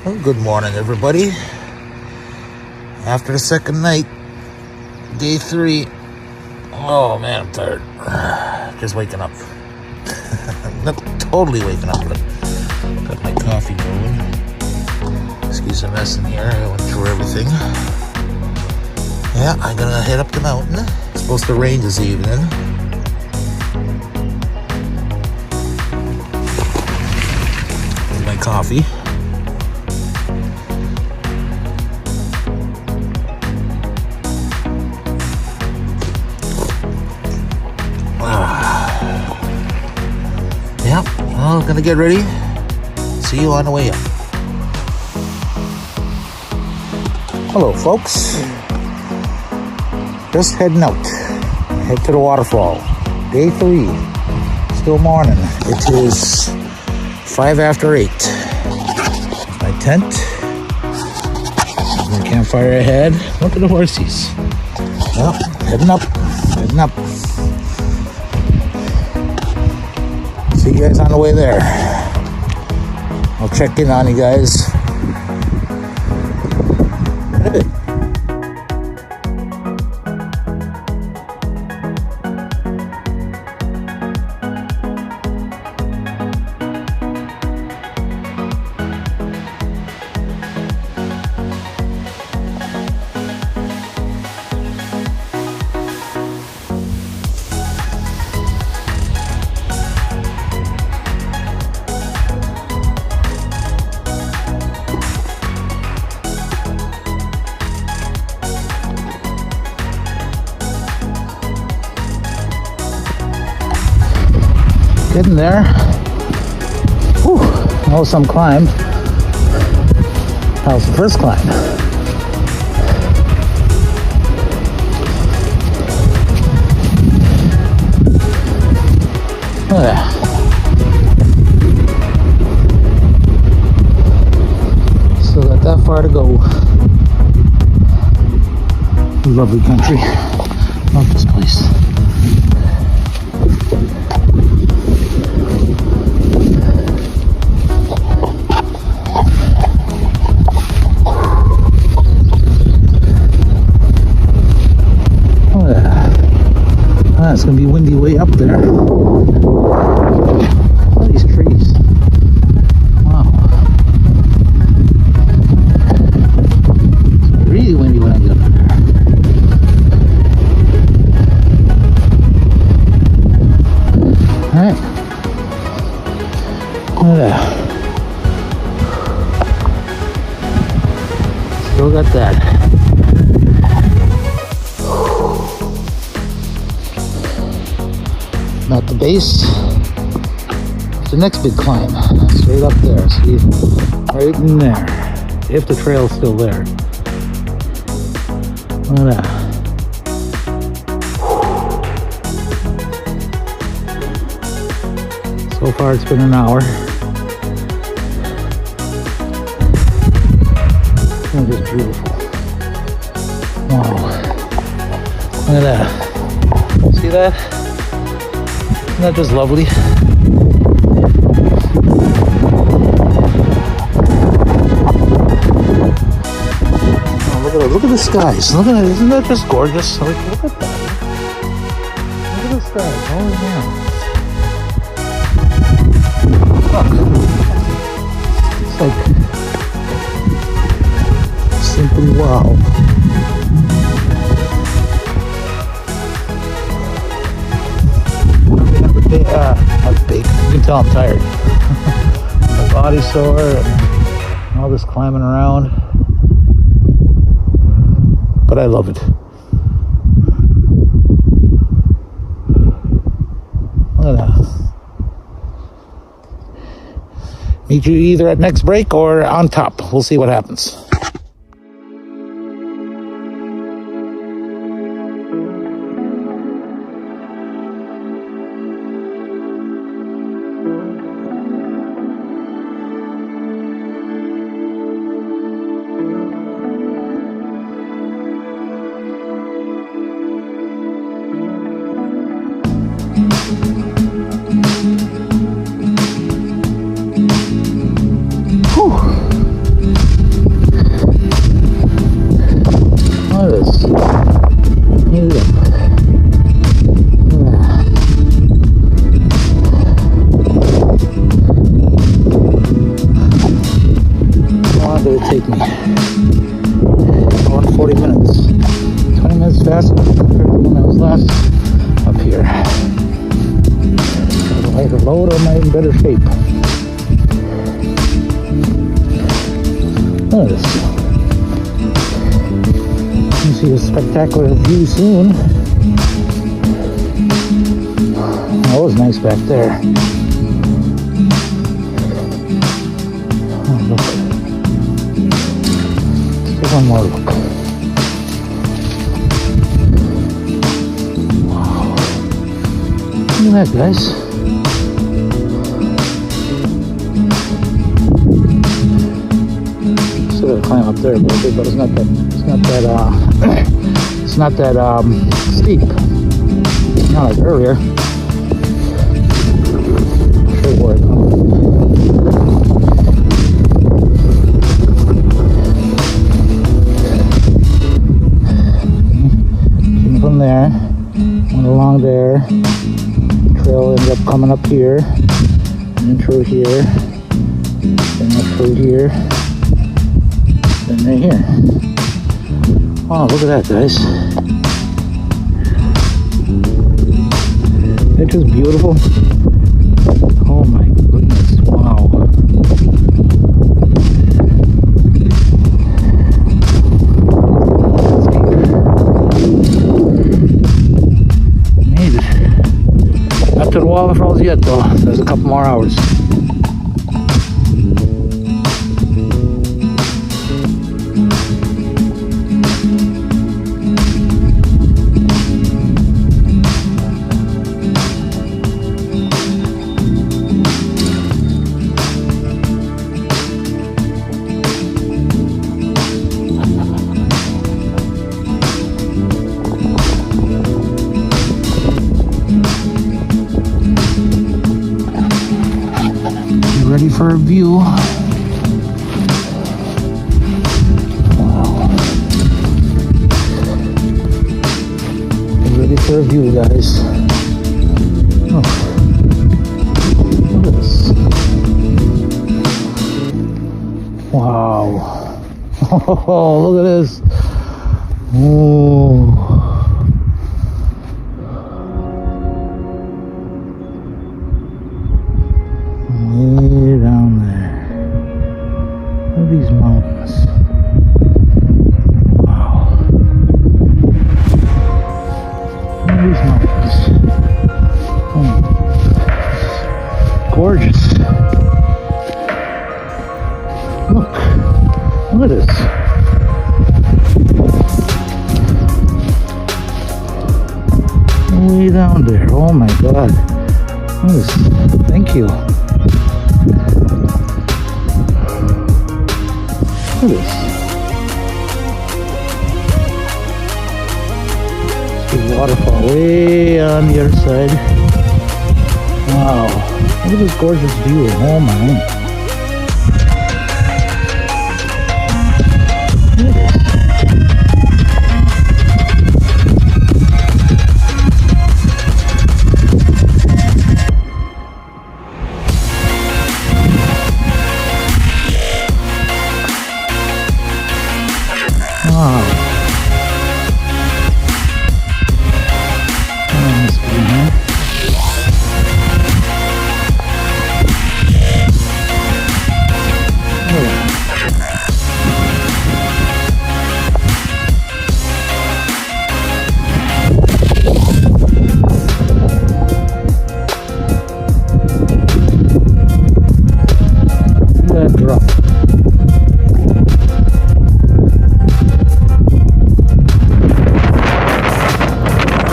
Well, good morning, everybody. After the second night, day 3. Oh man, I'm tired. Just waking up. Not totally waking up, but got my coffee going. Excuse the mess in here. I went through everything. Yeah, I'm gonna head up the mountain. It's supposed to rain this evening. Here's my coffee. Yeah, well, gonna get ready. See you on the way up. Hello, folks. Just heading out. Head to the waterfall. Day 3. Still morning. It is 5 after 8. My tent. My campfire ahead. Look at the horsies. Well, heading up. Heading up. See you guys on the way there. I'll check in on you guys. Getting there. Whew, that was some climb. That was the first climb. Look at that. Still got that far to go. Lovely country. Love this place. It's going to be windy way up there. Look at these trees. Wow. It's really windy when I get up there. Alright. Look at that. Still got that. Not the base. It's the next big climb. Straight up there. See, right in there. If the trail's still there. Look at that. So far it's been an hour. It is beautiful. Wow. Look at that. See that? Isn't that just lovely? Oh, look at the skies. Look at it. Isn't that just gorgeous? Look at that. Look at the skies. Holy man. Look. It's like simply wow. I'm big. You can tell I'm tired. My body's sore and all this climbing around. But I love it. Look at that. Meet you either at next break or on top. We'll see what happens. would it take me? About 40 minutes. 20 minutes faster compared to when I was last up here. With a lighter load, I'm in better shape. Look at this. You see a spectacular view soon. That was nice back there. Oh, look. Let's take one more look. Wow. Look at that, guys. Still gotta climb up there a little bit, but it's not that steep. Not like earlier. Straightforward. Came from there, went along there. Trail ended up coming up here, and then through here, then up through here, then right here. Wow, look at that, guys. It's just beautiful. Oh my goodness, wow. Made it. Not to the waterfalls yet though. There's a couple more hours. Ready for a view. Wow. Ready for a view, guys. Oh. Look at this. Wow. Oh, look at this. Oh. Way down there. Look at these mountains. Wow. Look at these mountains. Oh, gorgeous. Look. Look at this. Way down there. Oh my God. Look at this. Thank you. Look at this. Big waterfall way on the other side. Wow. Look at this gorgeous view. Oh my. Look at this. Wow. Oh, must be in here. That drop.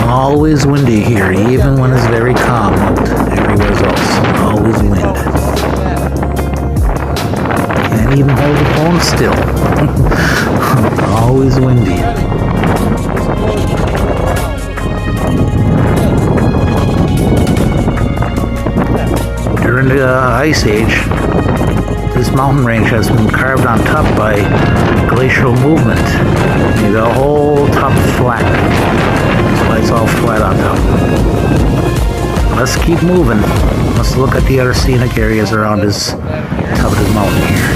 Always windy here, even when it's very calm out. Everywhere's else, always wind. Can't even hold the phone still. Always windy. During the Ice Age, this mountain range has been carved on top by glacial movement. The whole top flat. It's all flat on top. Let's keep moving. Let's look at the other scenic areas around this top of this mountain here.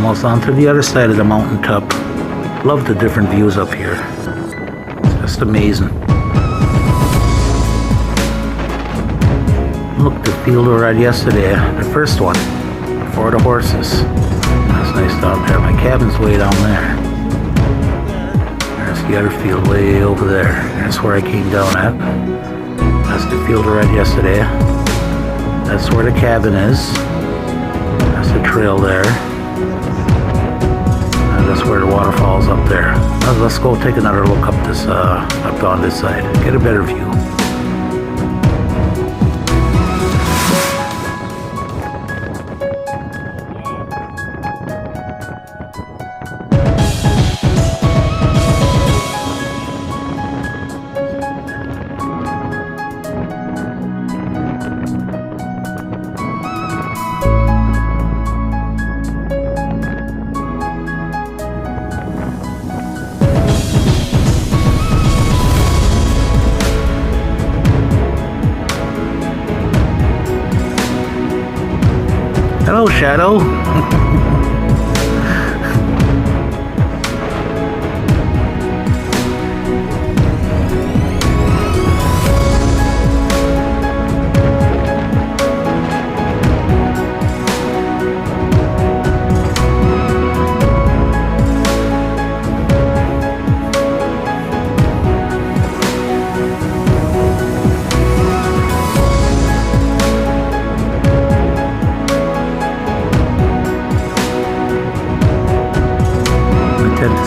Almost onto the other side of the mountaintop. Love the different views up here. It's just amazing. Look, the field we were at yesterday, the first one, before the horses. That's nice down there. My cabin's way down there. There's the other field way over there. That's where I came down at. That's the field we were at yesterday. That's where the cabin is. That's the trail there. And that's where the waterfall's up there. Let's go take another look up this, up on this side. Get a better view. Hello, Shadow.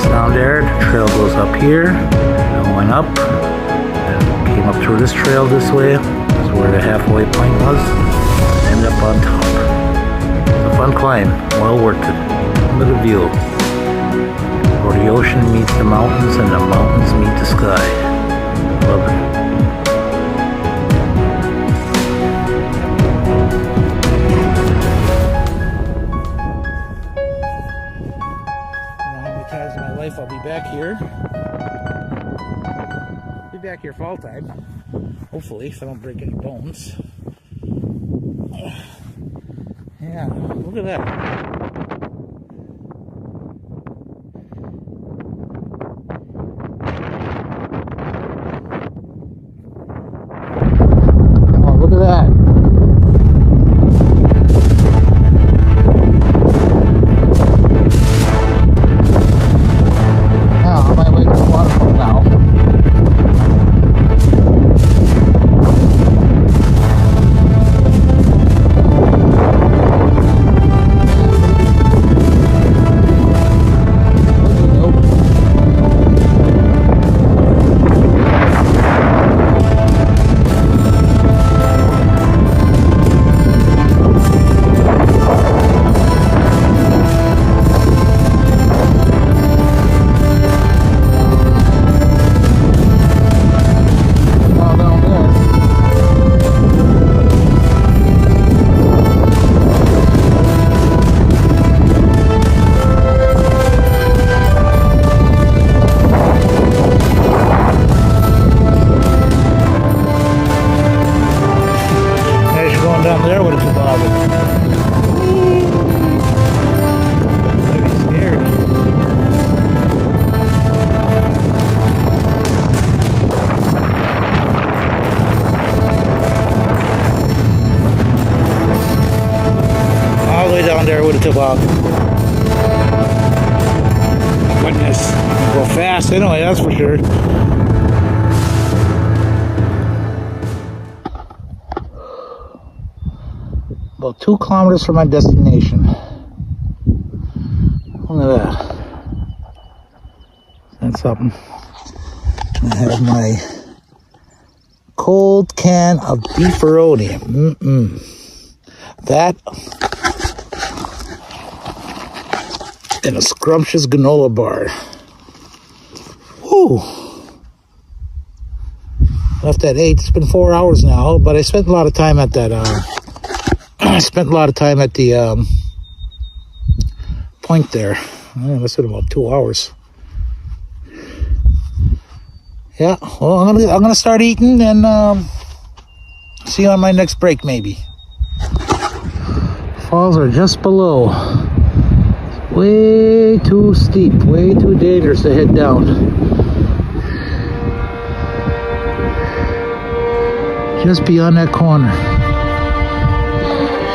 Down there, the trail goes up here, and went up, and came up through this trail this way. This is where the halfway point was, and ended up on top. It's a fun climb, well worth it. Look at the view. Where the ocean meets the mountains, and the mountains meet the sky. Love it. I'll be back here. Be back here fall time. Hopefully, if I don't break any bones. Yeah, look at that. Oh, look at that. Down there with a toboggan. I'd be scared. All the way down there with a toboggan. Goodness, go fast anyway, that's for sure. About 2 kilometers from my destination. Look at that. That's something. I have my cold can of beefaroni. That and a scrumptious granola bar. Whew. Left at 8. It's been 4 hours now, but I spent a lot of time at that. I spent a lot of time at the point there. That's been about 2 hours. Yeah, well, I'm gonna start eating and see you on my next break, maybe. Falls are just below. way too steep, way too dangerous to head down. Just beyond that corner.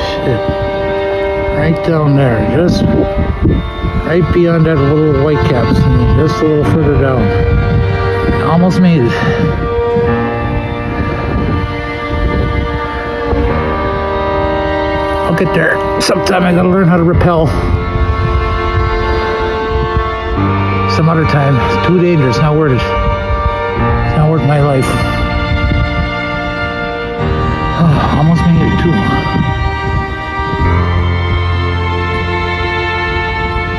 Shit. Right down there. Just right beyond that little white caps. Just a little further down. Almost made it. I'll get there. Sometime I gotta learn how to rappel. Some other time. It's too dangerous. Not worth it. It's not worth my life. Oh, almost made it too.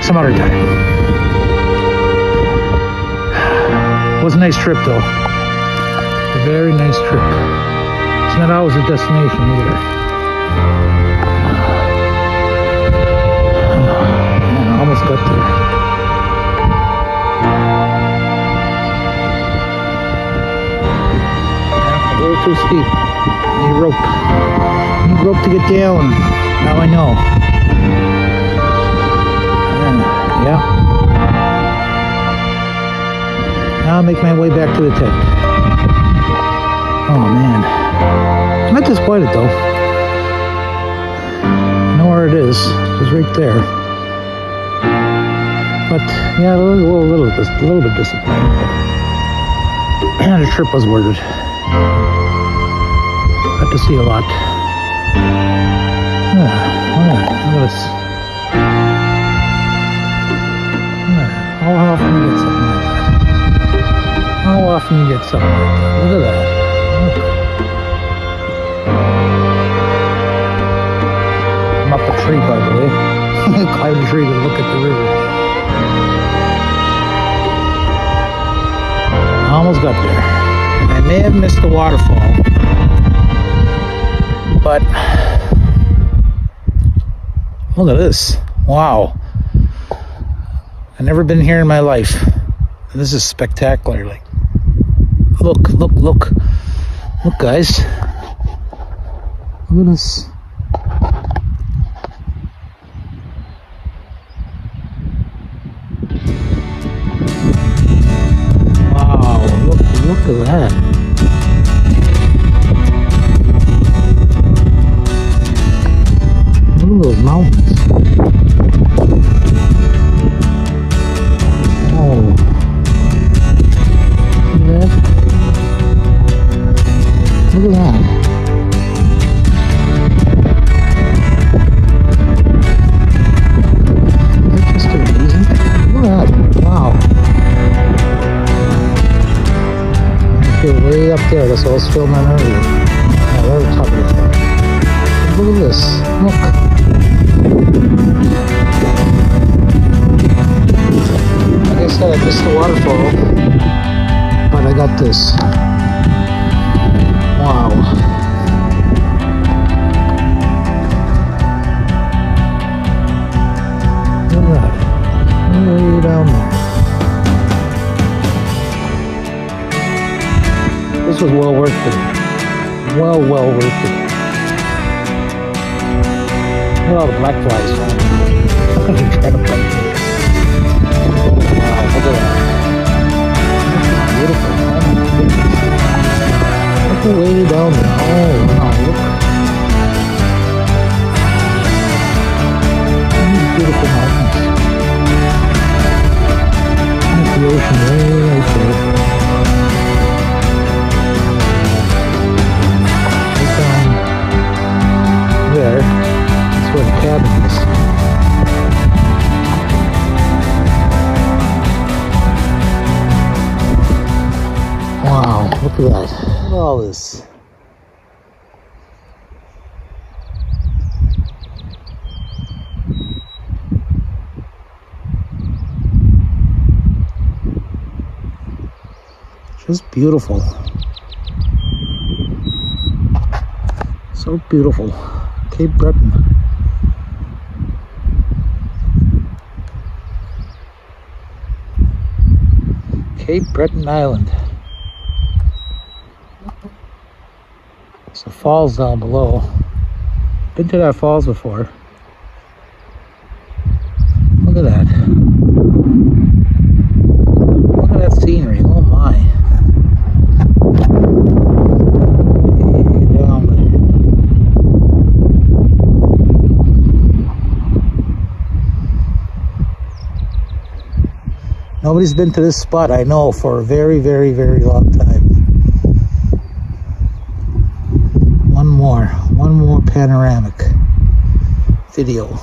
Some other time. It was a nice trip though. A very nice trip. It's not always a destination either. Man, I almost got there. Yeah, a little too steep. Need rope. Need rope to get down. Now I know. Yeah. Now I'll make my way back to the tent. Oh man. I'm not disappointed though. I know where it is. It's right there. But yeah, a little bit disappointed. But the trip was worth it. Got to see a lot. Look at this. How often you get something like that? How often you get something like that? Look at that. Look. I'm up the tree, by the way. Climb the tree to look at the river. I almost got there. I may have missed the waterfall, but look at this. Wow. I've never been here in my life. This is spectacular. Like, look. Look, guys. Look at this. Wow, look at that. Look at those mountains. Look at that. That's just amazing. Look at that. Wow. I feel way up there. That's all I was filming earlier. Yeah, they're the top of that. Look at this. Look. Like I said, I missed the waterfall, but I got this. Wow. Look at that. Way down there. This was well worth it. Well worth it. Look at all the black flies. I'm going to try to bite me. Wow, look at that. This is beautiful. Oh my goodness. Look way down there. Oh wow, look. These beautiful mountains. There's the ocean way right there. Right down there. That's where the cabin is. Wow, look at that. Look at all this. Just beautiful. So beautiful. Cape Breton. Cape Breton Island. There's the falls down below. Been to that falls before. Look at Look at that. Look at that scenery. Oh my. Way down there. Nobody's been to this spot, I know, for a very, very, very long time. One more panoramic video.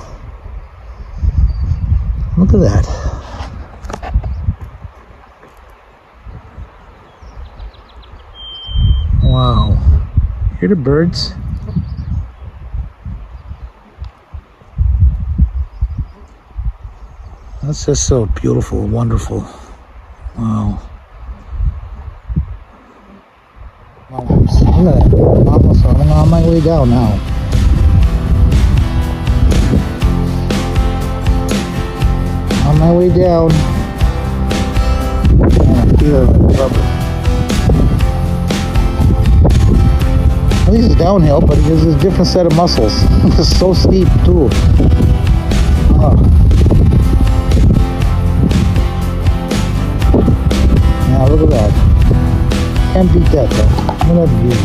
Look at that. Wow. Hear the birds? That's just so beautiful, wonderful. Wow. Look at that. Almost, I'm on my way down now. On my way down. I feel rubber. At least it's downhill, but it gives a different set of muscles. It's so steep too. Oh. Now look at that. Can't beat that though. Look at that view.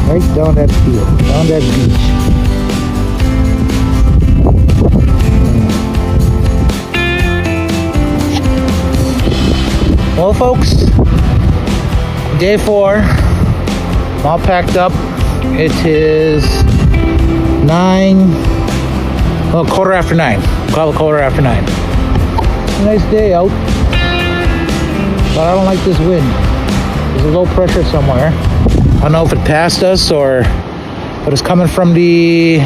Right down that field, down that beach. Well, folks, day 4. I'm all packed up. It is quarter after 9. Call it quarter after 9. It's a nice day out, but I don't like this wind. There's a low pressure somewhere. I don't know if it passed us but it's coming from the.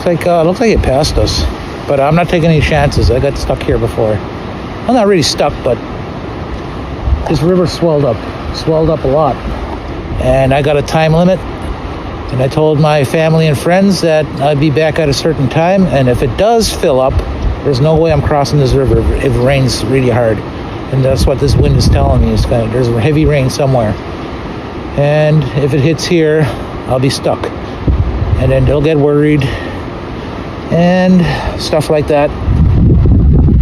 Looks like it passed us, but I'm not taking any chances. I got stuck here before. I'm not really stuck, but this river swelled up a lot, and I got a time limit. And I told my family and friends that I'd be back at a certain time, and if it does fill up, there's no way I'm crossing this river if it rains really hard. And that's what this wind is telling me. There's heavy rain somewhere. And if it hits here, I'll be stuck. And then they'll get worried and stuff like that.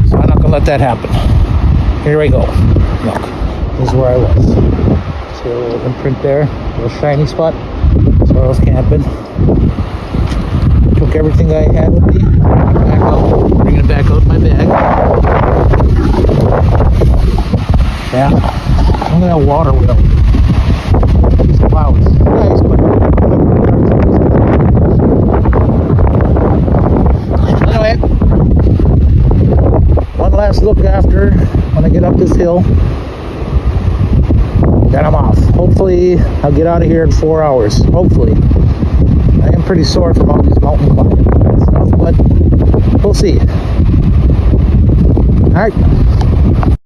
So I'm not gonna let that happen. Here we go. Look, this is where I was. See a little imprint there, a little shiny spot. That's where I was camping. Took everything I had with me, bringing it back out my bag. Yeah, look at that water wheel. These clouds, nice, but anyway, one last look after when I get up this hill. Then I'm off. Hopefully, I'll get out of here in 4 hours. Hopefully. I am pretty sore from all these mountain climbing and stuff, but we'll see. Alright.